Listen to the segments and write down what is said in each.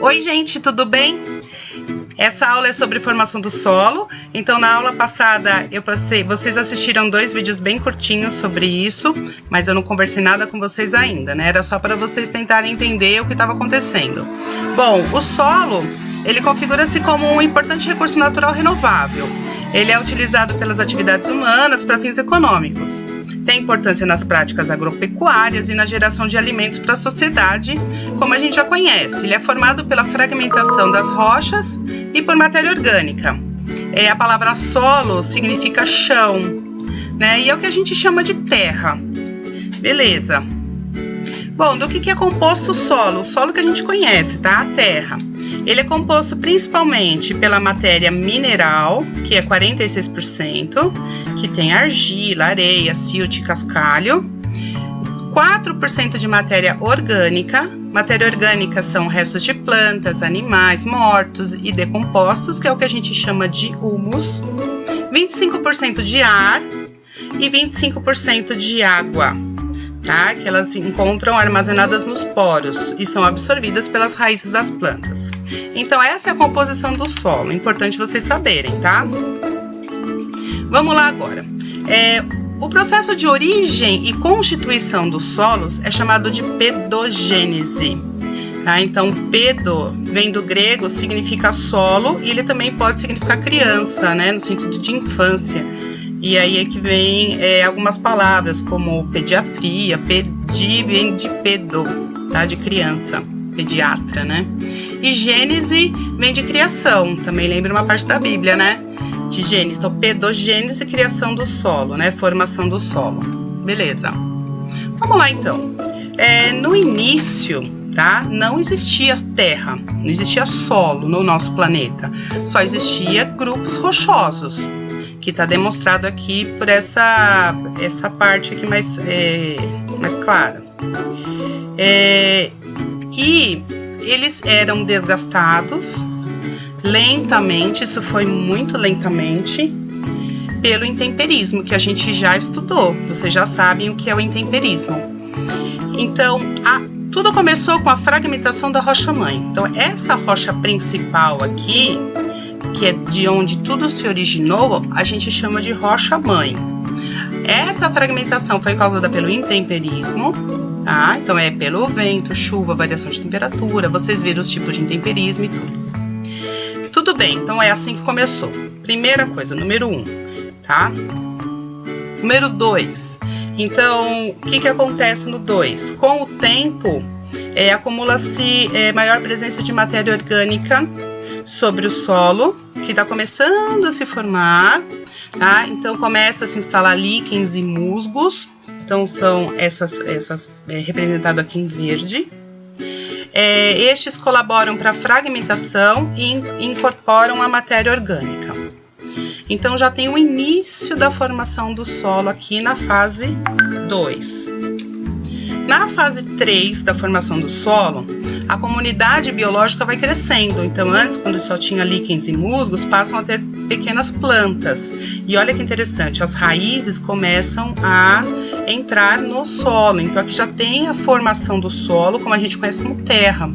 Oi, gente, tudo bem? Essa aula é sobre formação do solo. Então, na aula passada, vocês assistiram 2 vídeos bem curtinhos sobre isso, mas eu não conversei nada com vocês ainda, né? Era só para vocês tentarem entender o que estava acontecendo. Bom, o solo, ele configura-se como um importante recurso natural renovável. Ele é utilizado pelas atividades humanas para fins econômicos. Tem importância nas práticas agropecuárias e na geração de alimentos para a sociedade, como a gente já conhece. Ele é formado pela fragmentação das rochas e por matéria orgânica. A palavra solo significa chão, né? E é o que a gente chama de terra. Beleza. Bom, do que é composto o solo? O solo que a gente conhece, tá? A terra. Ele é composto principalmente pela matéria mineral, que é 46%, que tem argila, areia, silt e cascalho. 4% de matéria orgânica. Matéria orgânica são restos de plantas, animais mortos e decompostos, que é o que a gente chama de humus. 25% de ar e 25% de água, tá? Que elas se encontram armazenadas nos poros e são absorvidas pelas raízes das plantas. Então, essa é a composição do solo, importante vocês saberem, tá? Vamos lá agora. O processo de origem e constituição dos solos é chamado de pedogênese. Tá? Então, pedo vem do grego, significa solo, e ele também pode significar criança, né? No sentido de infância. E aí é que vem algumas palavras, como pediatria, pedi vem de pedo, tá? De criança, pediatra, né? E gênese vem de criação, também lembra uma parte da Bíblia, né? De Gênesis, então pedogênese, criação do solo, né? Formação do solo. Beleza. Vamos lá então. No início, tá? Não existia terra, não existia solo no nosso planeta. Só existia grupos rochosos, que está demonstrado aqui por essa parte aqui mais clara. E eles eram desgastados lentamente, isso foi muito lentamente, pelo intemperismo, que a gente já estudou. Vocês já sabem o que é o intemperismo. Então, tudo começou com a fragmentação da rocha-mãe. Então, essa rocha principal aqui, que é de onde tudo se originou, a gente chama de rocha-mãe. Essa fragmentação foi causada pelo intemperismo, tá? Então, é pelo vento, chuva, variação de temperatura. Vocês viram os tipos de intemperismo e tudo. Tudo bem, então é assim que começou. Primeira coisa, número 1, tá? Número 2. Então, o que acontece no 2? Com o tempo, acumula-se maior presença de matéria orgânica sobre o solo, que está começando a se formar, tá? Então, começa a se instalar líquens e musgos. Então, são essas representado aqui em verde. Estes colaboram para a fragmentação e incorporam a matéria orgânica. Então, já tem o início da formação do solo aqui na fase 2. Na fase 3 da formação do solo, a comunidade biológica vai crescendo. Então, antes, quando só tinha líquens e musgos, passam a ter pequenas plantas. E olha que interessante, as raízes começam a entrar no solo. Então, aqui já tem a formação do solo, como a gente conhece como terra,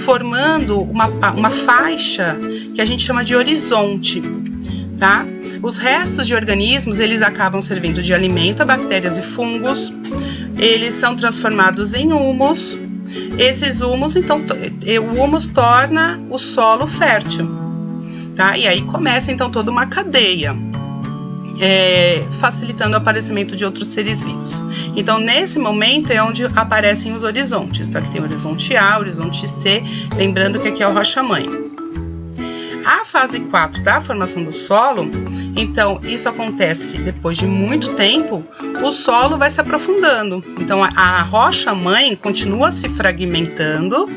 formando uma faixa que a gente chama de horizonte, tá? Os restos de organismos, eles acabam servindo de alimento a bactérias e fungos. Eles são transformados em humus. Esses humus, então, o humus torna o solo fértil, tá? E aí começa, então, toda uma cadeia, facilitando o aparecimento de outros seres vivos. Então, nesse momento é onde aparecem os horizontes. Então, aqui tem o horizonte A, o horizonte C, lembrando que aqui é o rocha-mãe. A fase 4 da formação do solo, então, isso acontece depois de muito tempo, o solo vai se aprofundando. Então, a rocha-mãe continua se fragmentando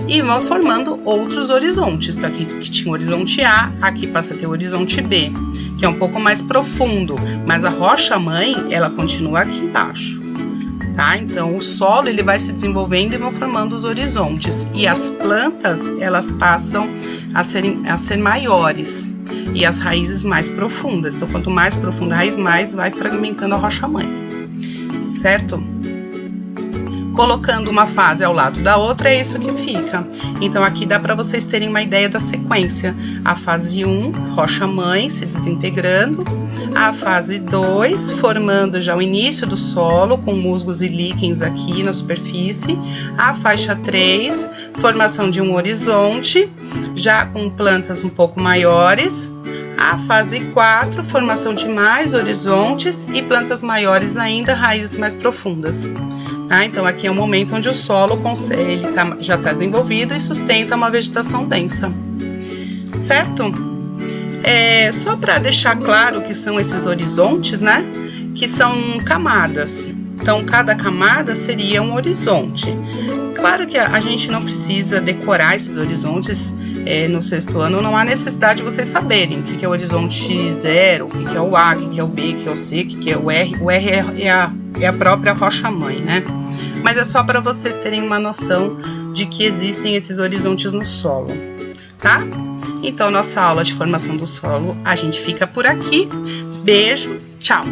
e vão formando outros horizontes. Então, aqui que tinha o horizonte A, aqui passa a ter o horizonte B, que é um pouco mais profundo, mas a rocha-mãe, ela continua aqui embaixo, tá? Então, o solo, ele vai se desenvolvendo e vão formando os horizontes. E as plantas, elas passam a ser maiores e as raízes mais profundas. Então, quanto mais profunda a raiz, mais vai fragmentando a rocha-mãe, certo? colocando uma fase ao lado da outra, é isso que fica. Então aqui dá para vocês terem uma ideia da sequência. A fase 1, rocha-mãe se desintegrando. A fase 2, formando já o início do solo, com musgos e líquens aqui na superfície. A faixa 3, formação de um horizonte, já com plantas um pouco maiores. A fase 4, formação de mais horizontes e plantas maiores ainda, raízes mais profundas. Tá? Então aqui é o momento onde o solo consegue, já está desenvolvido e sustenta uma vegetação densa, certo? Só para deixar claro o que são esses horizontes, né? Que são camadas. Então cada camada seria um horizonte. Claro que a gente não precisa decorar esses horizontes. No sexto ano não há necessidade de vocês saberem o que é o horizonte 0, o que é o A, o que é o B, o que é o C, o que é o R. O R é a própria rocha-mãe, né? Mas é só para vocês terem uma noção de que existem esses horizontes no solo, tá? Então, nossa aula de formação do solo, a gente fica por aqui. Beijo, tchau!